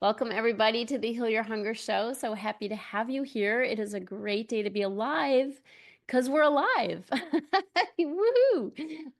Welcome, everybody, to the Heal Your Hunger Show. So happy to have you here. It is a great day to be alive because we're alive. Woohoo!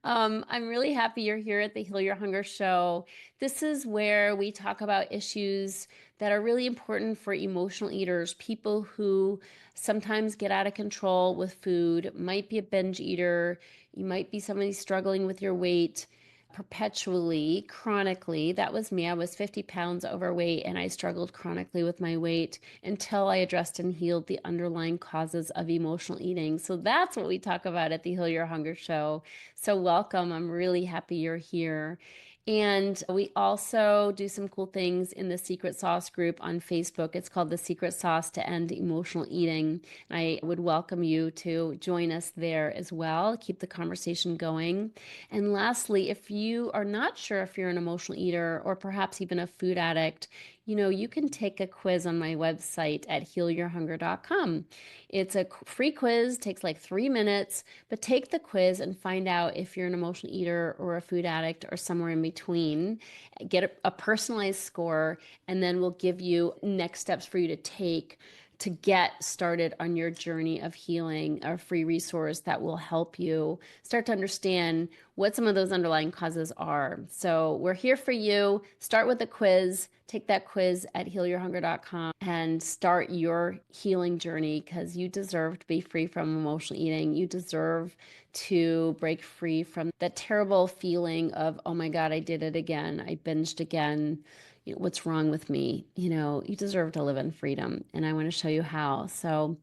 I'm really happy you're here at the Heal Your Hunger Show. This is where we talk about issues that are really important for emotional eaters, people who sometimes get out of control with food, might be a binge eater, you might be somebody struggling with your weight perpetually, chronically. That was me. I was 50 pounds overweight and I struggled chronically with my weight until I addressed and healed the underlying causes of emotional eating. So that's what we talk about at the Heal Your Hunger Show. So welcome. I'm really happy you're here. And we also do some cool things in the Secret Sauce group on Facebook. It's called the Secret Sauce to End Emotional Eating. And I would welcome you to join us there as well. Keep the conversation going. And lastly, if you are not sure if you're an emotional eater or perhaps even a food addict, you can take a quiz on my website at healyourhunger.com. It's a free quiz, takes like 3 minutes, but take the quiz and find out if you're an emotional eater or a food addict or somewhere in between. Get a personalized score, and then we'll give you next steps for you to take to get started on your journey of healing, a free resource that will help you start to understand what some of those underlying causes are. So we're here for you. Start with a quiz. Take that quiz at healyourhunger.com and start your healing journey because you deserve to be free from emotional eating. You deserve to break free from that terrible feeling of, oh my God, I did it again. I binged again. What's wrong with me? You deserve to live in freedom, and I want to show you how. So,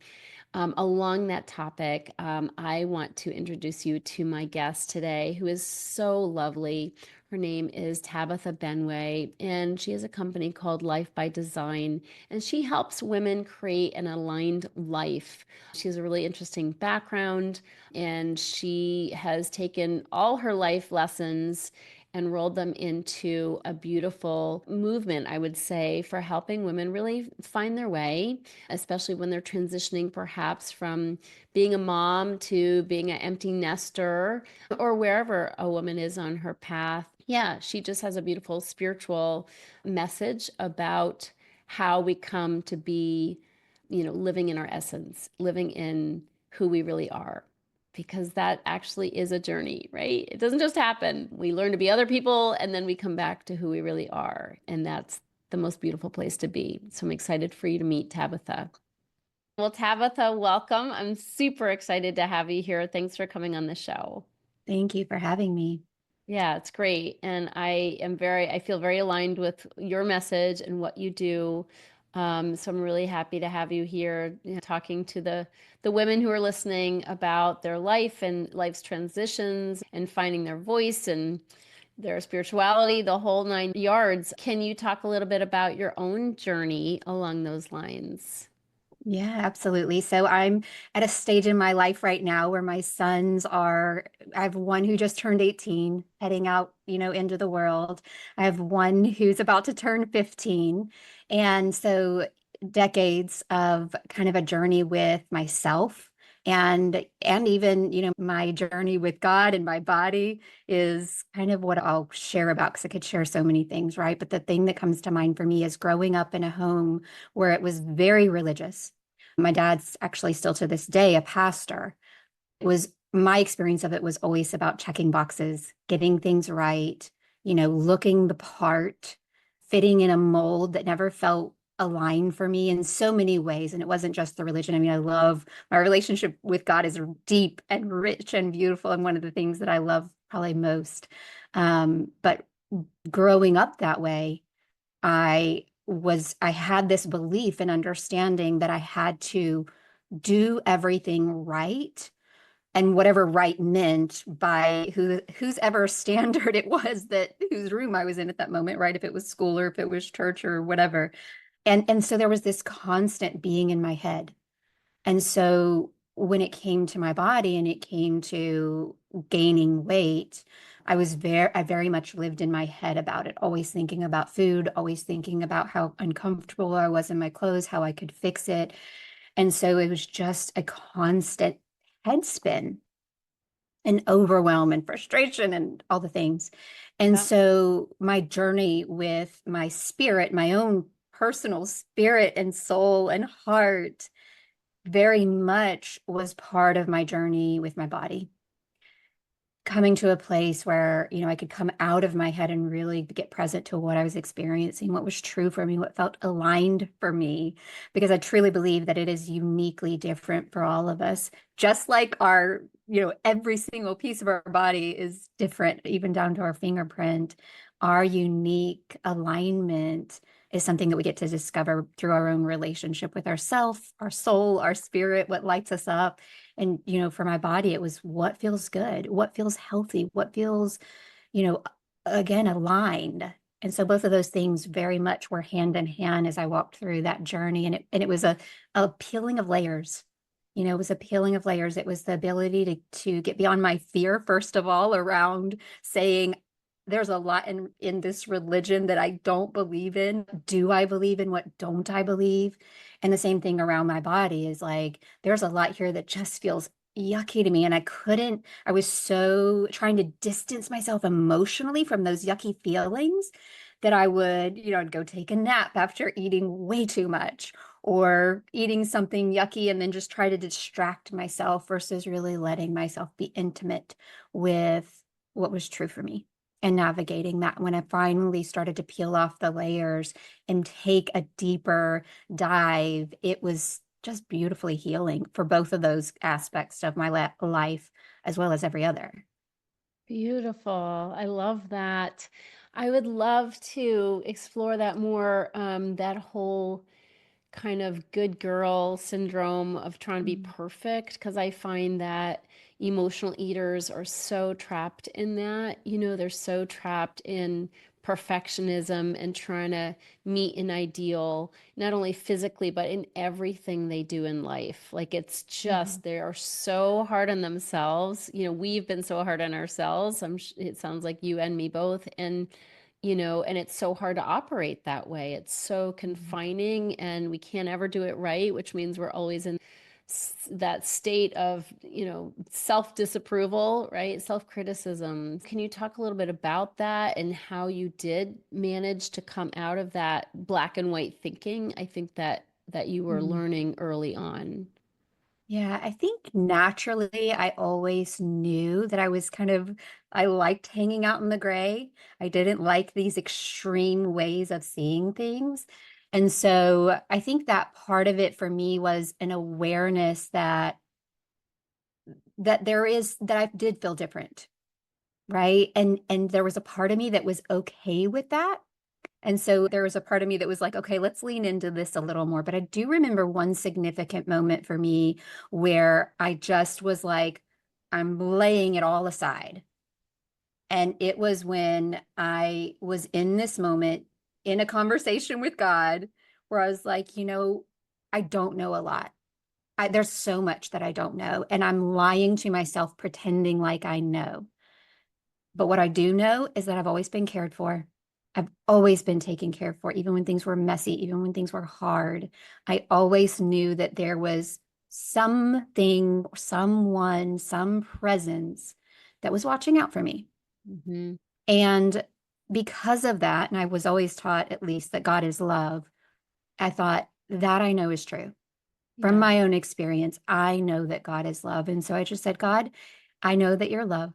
along that topic, I want to introduce you to my guest today, who is so lovely. Her name is Tabitha Benway, and she has a company called Life by Design, and she helps women create an aligned life. She has a really interesting background, and she has taken all her life lessons and rolled them into a beautiful movement, I would say, for helping women really find their way, especially when they're transitioning perhaps from being a mom to being an empty nester or wherever a woman is on her path. Yeah, she just has a beautiful spiritual message about how we come to be, living in our essence, living in who we really are, because that actually is a journey, right? It doesn't just happen. We learn to be other people and then we come back to who we really are. And that's the most beautiful place to be. So I'm excited for you to meet Tabitha. Well, Tabitha, welcome. I'm super excited to have you here. Thanks for coming on the show. Thank you for having me. Yeah, it's great. And I feel very aligned with your message and what you do. So I'm really happy to have you here, talking to the women who are listening about their life and life's transitions and finding their voice and their spirituality, the whole nine yards. Can you talk a little bit about your own journey along those lines? Yeah, absolutely. So I'm at a stage in my life right now where my sons are, I have one who just turned 18, heading out, into the world. I have one who's about to turn 15. And so decades of kind of a journey with myself and even, my journey with God and my body is kind of what I'll share about because I could share so many things, right? But the thing that comes to mind for me is growing up in a home where it was very religious. My dad's actually still to this day a pastor. It was my experience of it was always about checking boxes, getting things right, looking the part, fitting in a mold that never felt aligned for me in so many ways. And it wasn't just the religion. I mean, I love my relationship with God is deep and rich and beautiful, and one of the things that I love probably most. But growing up that way, I had this belief and understanding that I had to do everything right, and whatever right meant by whose ever standard it was, that whose room I was in at that moment, right? If it was school or if it was church or whatever. And so there was this constant being in my head. And so when it came to my body and it came to gaining weight, I very much lived in my head about it, always thinking about food, always thinking about how uncomfortable I was in my clothes, how I could fix it. And so it was just a constant head spin and overwhelm and frustration and all the things. And Yeah. so my journey with my spirit, my own personal spirit and soul and heart very much was part of my journey with my body. Coming to a place where, I could come out of my head and really get present to what I was experiencing, what was true for me, what felt aligned for me, because I truly believe that it is uniquely different for all of us. Just like our, every single piece of our body is different, even down to our fingerprint. Our unique alignment is something that we get to discover through our own relationship with ourself, our soul, our spirit, what lights us up. And, for my body, it was what feels good, what feels healthy, what feels, you know, again, aligned. And so both of those things very much were hand in hand as I walked through that journey. And it was a peeling of layers. It was a peeling of layers. It was the ability to get beyond my fear, first of all, around saying, there's a lot in this religion that I don't believe in. Do I believe in what don't I believe? And the same thing around my body is like, there's a lot here that just feels yucky to me. And I was so trying to distance myself emotionally from those yucky feelings that I'd go take a nap after eating way too much or eating something yucky and then just try to distract myself versus really letting myself be intimate with what was true for me and navigating that. When I finally started to peel off the layers and take a deeper dive, it was just beautifully healing for both of those aspects of my life, as well as every other. Beautiful. I love that. I would love to explore that more, that whole kind of good girl syndrome of trying to be Mm. perfect, because I find that emotional eaters are so trapped in that. They're so trapped in perfectionism and trying to meet an ideal, not only physically, but in everything they do in life. Like it's Mhm. just, they are so hard on themselves. We've been so hard on ourselves. It sounds like you and me both. And it's so hard to operate that way. It's so confining and we can't ever do it right, which means we're always in that state of, self-disapproval, right? Self-criticism. Can you talk a little bit about that and how you did manage to come out of that black and white thinking? I think that you were Mhm. learning early on. Yeah, I think naturally I always knew that I liked hanging out in the gray. I didn't like these extreme ways of seeing things. And so I think that part of it for me was an awareness that I did feel different, right? And there was a part of me that was okay with that. And so there was a part of me that was like, okay, let's lean into this a little more. But I do remember one significant moment for me where I just was like, I'm laying it all aside. And it was when I was in this moment in a conversation with God where I was like, I don't know a lot. There's so much that I don't know. And I'm lying to myself, pretending like I know. But what I do know is that I've always been cared for. I've always been taken care for, even when things were messy, even when things were hard. I always knew that there was something, someone, some presence that was watching out for me. Mm-hmm. And because of that, and I was always taught at least that God is love, I thought that I know is true. From Yeah. my own experience, I know that God is love. And so I just said, God, I know that you're love.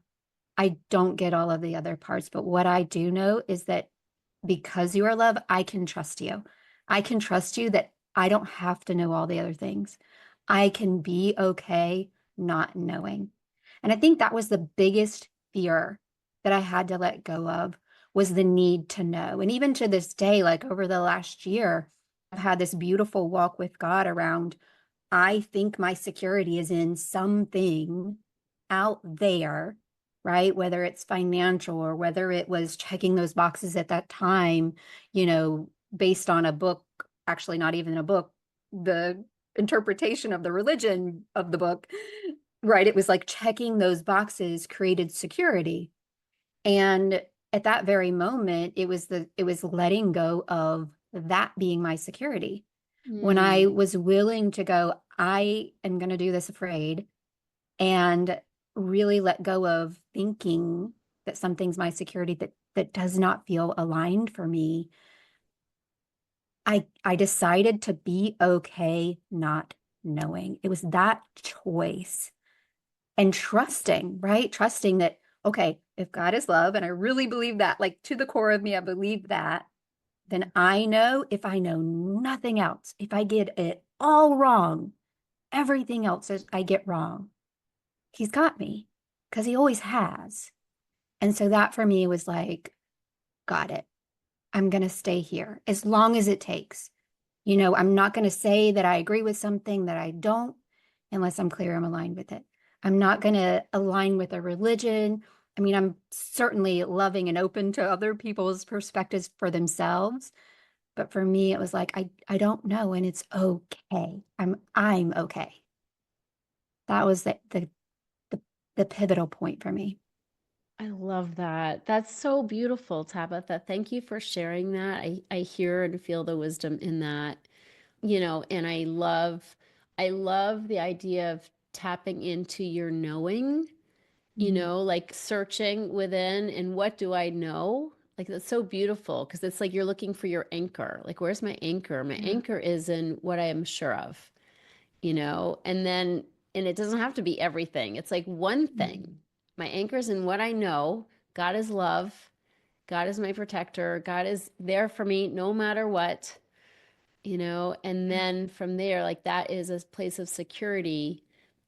I don't get all of the other parts, but what I do know is that because you are love, I can trust you. I can trust you that I don't have to know all the other things. I can be okay not knowing. And I think that was the biggest fear that I had to let go of was the need to know. And even to this day, like over the last year, I've had this beautiful walk with God around I think my security is in something out there, right? Whether it's financial or whether it was checking those boxes at that time, based on a book, actually, not even a book, the interpretation of the religion of the book, right? It was like checking those boxes created security. And at that very moment, it was letting go of that being my security when I Mm. was willing to go, I am going to do this afraid and really let go of thinking that something's my security that does not feel aligned for me. I decided to be okay not knowing. It was that choice and trusting, right? Trusting that, okay, if God is love, and I really believe that, like to the core of me, I believe that, then I know if I know nothing else, if I get it all wrong, everything else is I get wrong, He's got me because He always has. And so that for me was like, got it. I'm going to stay here as long as it takes. I'm not going to say that I agree with something that I don't unless I'm clear I'm aligned with it. I'm not going to align with a religion. I mean, I'm certainly loving and open to other people's perspectives for themselves. But for me, it was like, I don't know, and it's okay. I'm okay. That was the, the pivotal point for me. I love that. That's so beautiful, Tabitha. Thank you for sharing that. I hear and feel the wisdom in that, and I love the idea of tapping into your knowing, Mhm. like searching within and what do I know? Like that's so beautiful because it's like you're looking for your anchor. Like, where's my anchor? My Yeah. anchor is in what I am sure of, and it doesn't have to be everything. It's like one Mhm. thing. My anchor is in what I know. God is love. God is my protector. God is there for me no matter what, and Yeah. then from there, like that is a place of security.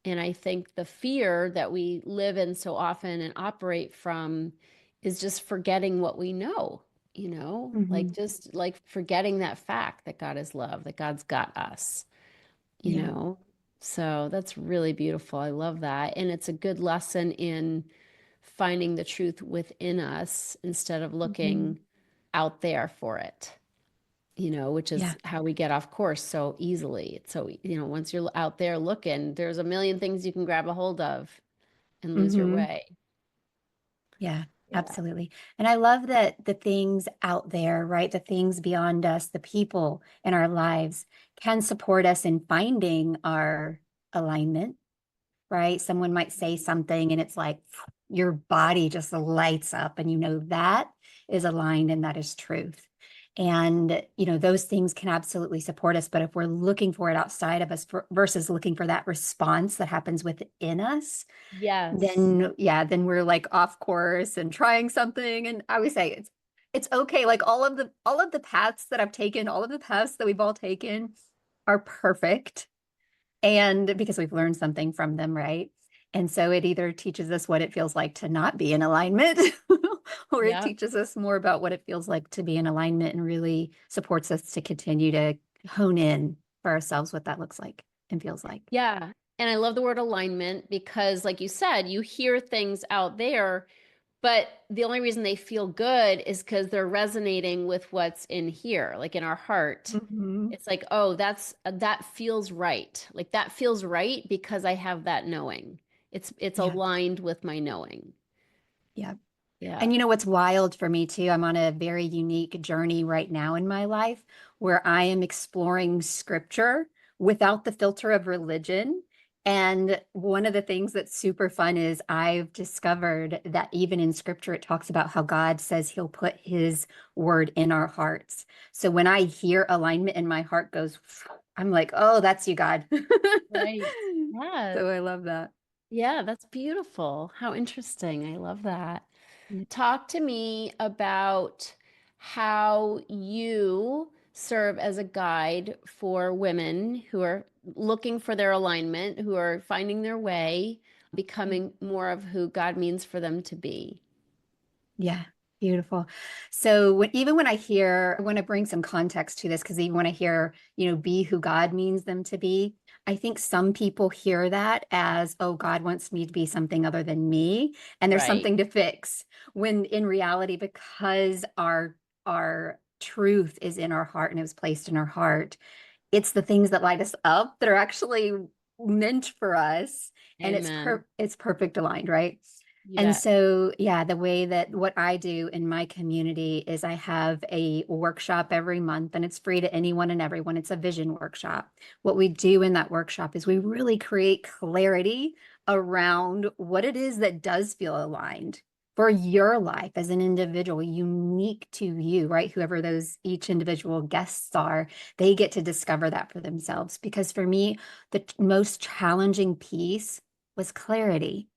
And I think the fear that we live in so often and operate from is just forgetting what we know, like Mhm. just like forgetting that fact that God is love, that God's got us, you Yeah. know? So that's really beautiful. I love that. And it's a good lesson in finding the truth within us instead of Mhm. looking out there for it, which Yeah. is how we get off course so easily. It's so, once you're out there looking, there's a million things you can grab a hold of and lose your Mhm. way. Yeah, Yeah. absolutely. And I love that the things out there, right? The things beyond us, the people in our lives can support us in finding our alignment, right? Someone might say something and it's like your body just lights up and that is aligned and that is truth. And, those things can absolutely support us. But if we're looking for it outside of us versus looking for that response that happens within us, Yes. then yeah, then we're like off course and trying something. And I always say it's okay. Like all of the paths that I've taken, all of the paths that we've all taken are perfect. And because we've learned something from them, right? And so it either teaches us what it feels like to not be in alignment, or it Yeah. teaches us more about what it feels like to be in alignment and really supports us to continue to hone in for ourselves what that looks like and feels like. Yeah. And I love the word alignment because, like you said, you hear things out there, but the only reason they feel good is because they're resonating with what's in here, like in our heart. Mhm. It's like, oh, that feels right. Like that feels right because I have that knowing. It's Yeah. aligned with my knowing. Yeah. Yeah. And what's wild for me too, I'm on a very unique journey right now in my life where I am exploring scripture without the filter of religion. And one of the things that's super fun is I've discovered that even in scripture, it talks about how God says he'll put his word in our hearts. So when I hear alignment and my heart goes, I'm like, oh, that's you, God. Right. Yeah. So I love that. Yeah, that's beautiful. How interesting. I love that. Yeah. Talk to me about how you serve as a guide for women who are looking for their alignment, who are finding their way, becoming more of who God means for them to be. Yeah, beautiful. So even when I want to bring some context to this, because even when I hear, be who God means them to be, I think some people hear that as, oh, God wants me to be something other than me, and there's Right. something to fix. When in reality, because our truth is in our heart and it was placed in our heart, it's the things that light us up that are actually meant for us, and Amen. it's perfect aligned, right? You And bet. so, yeah, the way that what I do in my community is I have a workshop every month and it's free to anyone and everyone. It's a vision workshop. What we do in that workshop is we really create clarity around what it is that does feel aligned for your life as an individual, unique to you, right? Whoever those each individual guests are, they get to discover that for themselves. Because for me, the most challenging piece was clarity.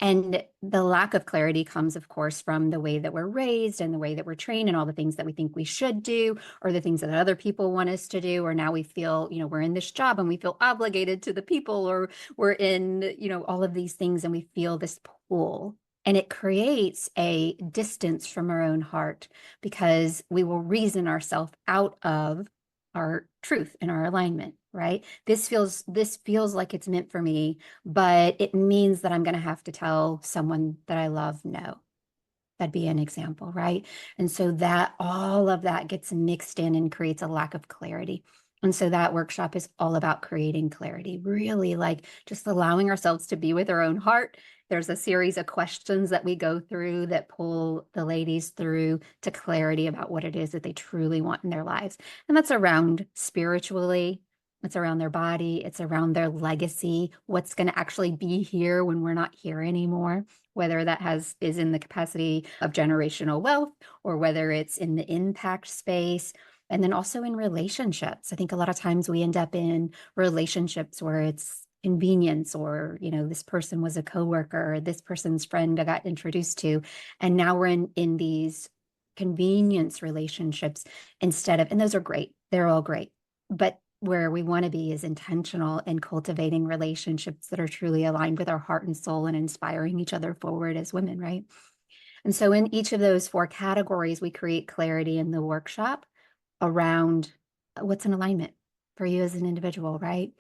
And the lack of clarity comes, of course, from the way that we're raised and the way that we're trained and all the things that we think we should do, or the things that other people want us to do, or now we feel, we're in this job and we feel obligated to the people, or we're in, all of these things and we feel this pull. And it creates a distance from our own heart because we will reason ourselves out of our truth and our alignment, right? This feels like it's meant for me, but it means that I'm going to have to tell someone that I love no. That'd be an example, right? And so that all of that gets mixed in and creates a lack of clarity. And so that workshop is all about creating clarity, really like just allowing ourselves to be with our own heart. There's a series of questions that we go through that pull the ladies through to clarity about what it is that they truly want in their lives. And that's around spiritually, it's around their body, it's around their legacy, what's going to actually be here when we're not here anymore, whether that is in the capacity of generational wealth or whether it's in the impact space. And then also in relationships. I think a lot of times we end up in relationships where it's convenience or, this person was a coworker or this person's friend I got introduced to. And now we're in these convenience relationships instead of, and those are great. They're all great. But where we want to be is intentional in cultivating relationships that are truly aligned with our heart and soul and inspiring each other forward as women, right? And so in each of those four categories, we create clarity in the workshop around what's in alignment for you as an individual, right?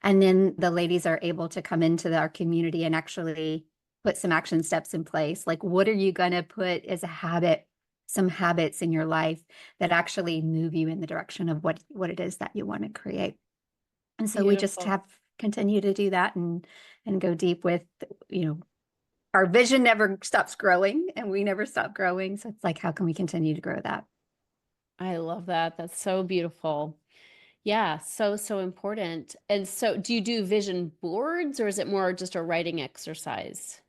And then the ladies are able to come into our community and actually put some action steps in place. Like, what are you going to put as a habit, some habits in your life that actually move you in the direction of what it is that you want to create? And so we just Beautiful. have continue to do that and go deep with, our vision never stops growing and we never stop growing. So it's like, how can we continue to grow that? I love that. That's so beautiful. Yeah, so, so important. And so, do you do vision boards or is it more just a writing exercise?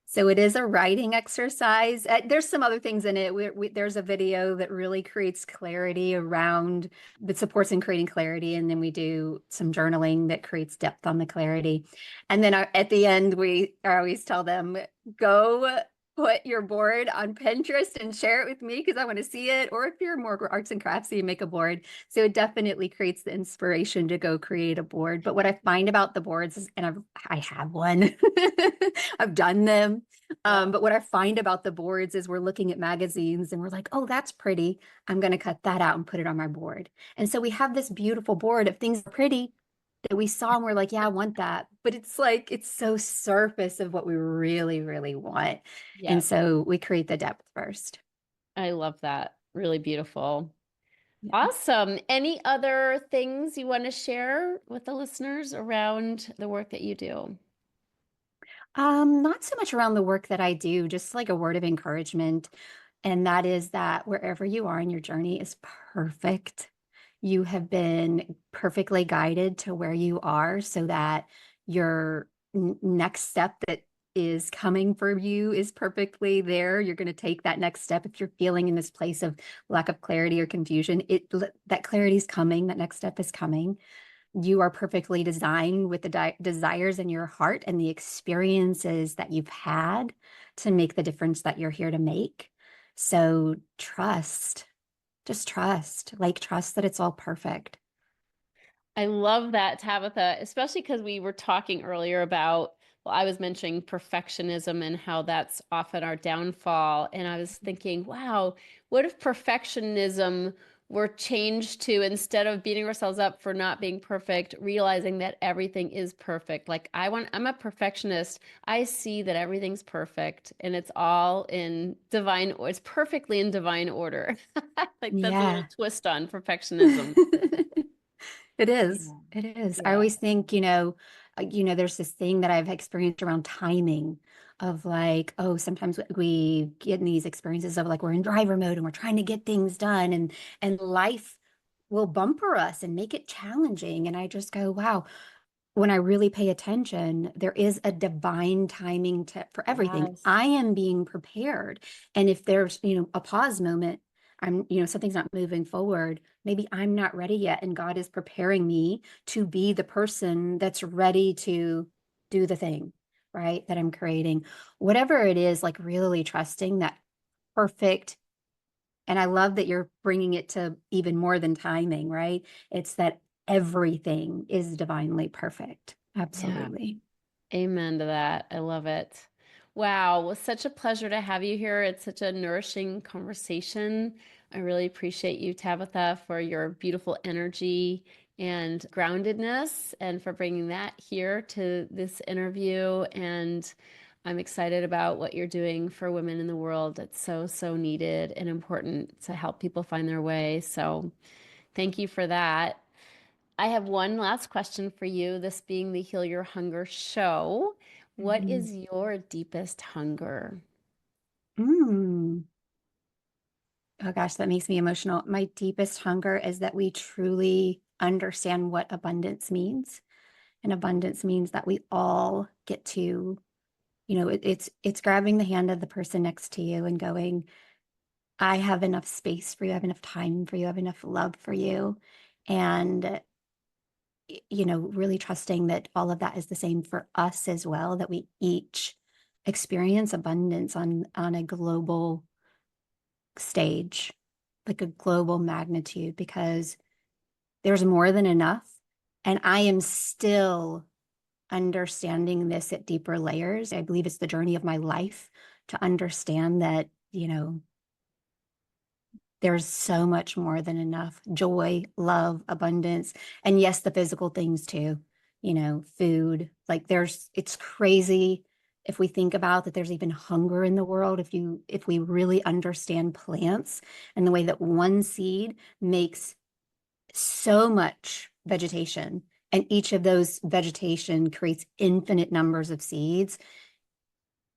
So it is a writing exercise. There's some other things in it. There's a video that really creates clarity around that supports in creating clarity, and then we do some journaling that creates depth on the clarity. And then at the end, I always tell them, go put your board on Pinterest and share it with me because I want to see it. Or if you're more arts and crafts, you make a board. So it definitely creates the inspiration to go create a board. But what I find about the boards is, and I have one, I've done them. Yeah. But what I find about the boards is we're looking at magazines and we're like, oh, that's pretty. I'm going to cut that out and put it on my board. And so we have this beautiful board of things that are pretty that we saw and we're like, yeah, I want that. But it's like, it's so surface of what we really, really want. And Yeah, so we create the depth first. I love that. Really beautiful. Yeah. Awesome. Any other things you want to share with the listeners around the work that you do? Not so much around the work that I do, just like a word of encouragement. And that is that wherever you are in your journey is perfect. You have been perfectly guided to where you are so that your next step that is coming for you is perfectly there. You're going to take that next step. If you're feeling in this place of lack of clarity or confusion, that clarity is coming. That next step is coming. You are perfectly designed with the desires in your heart and the experiences that you've had to make the difference that you're here to make. So trust, just trust, like trust that it's all perfect. I love that, Tabitha, especially because we were talking earlier about, well, I was mentioning perfectionism and how that's often our downfall. And I was thinking, wow, what if perfectionism were changed to instead of beating ourselves up for not being perfect, realizing that everything is perfect? Like I'm a perfectionist. I see that everything's perfect and it's all in divine, it's perfectly in divine order. Like that's a little Yeah. twist on perfectionism. It is. Yeah. It is. I Yeah. always think, there's this thing that I've experienced around timing of like, oh, sometimes we get in these experiences of like we're in driver mode and we're trying to get things done and life will bumper us and make it challenging. And I just go, wow, when I really pay attention, there is a divine timing for everything. Yes. I am being prepared. And if there's, a pause moment, something's not moving forward, maybe I'm not ready yet. And God is preparing me to be the person that's ready to do the thing, right? That I'm creating. Whatever it is, like really trusting that perfect. And I love that you're bringing it to even more than timing, right? It's that everything is divinely perfect. Yeah. Absolutely. Amen to that. I love it. Wow, it was such a pleasure to have you here. It's such a nourishing conversation. I really appreciate you, Tabitha, for your beautiful energy and groundedness and for bringing that here to this interview. And I'm excited about what you're doing for women in the world. It's so, so needed and important to help people find their way. So thank you for that. I have one last question for you, this being the Heal Your Hunger show. What Mhm. is your deepest hunger? Mm. Oh gosh, that makes me emotional. My deepest hunger is that we truly understand what abundance means. And abundance means that we all get to, it's grabbing the hand of the person next to you and going, I have enough space for you, I have enough time for you, I have enough love for you. And really trusting that all of that is the same for us as well, that we each experience abundance on a global stage, like a global magnitude, because there's more than enough. And I am still understanding this at deeper layers. I believe it's the journey of my life to understand that, there's so much more than enough joy, love, abundance, and yes, the physical things too, food. Like it's crazy if we think about that there's even hunger in the world. If we really understand plants and the way that one seed makes so much vegetation, and each of those vegetation creates infinite numbers of seeds.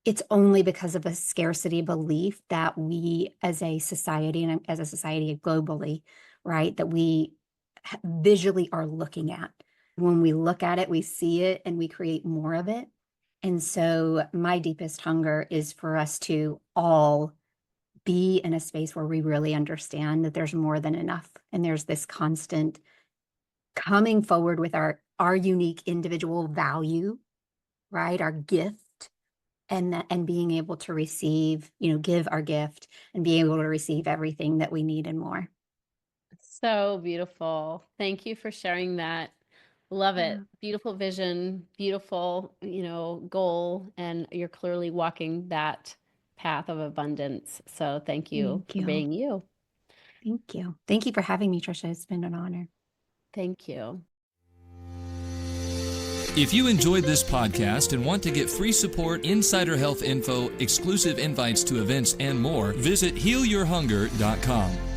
It's only because of a scarcity belief that we as a society and as a society globally, right, that we visually are looking at. When we look at it, we see it and we create more of it. And so my deepest hunger is for us to all be in a space where we really understand that there's more than enough. And there's this constant coming forward with our unique individual value, right? Our gift, and being able to receive, give our gift and being able to receive everything that we need and more. So beautiful. Thank you for sharing that. Love Yeah. it. Beautiful vision, beautiful, goal, and you're clearly walking that path of abundance. So thank you Thank for you. being you. Thank you. Thank you for having me, Tricia. It's been an honor. Thank you. If you enjoyed this podcast and want to get free support, insider health info, exclusive invites to events, and more, visit healyourhunger.com.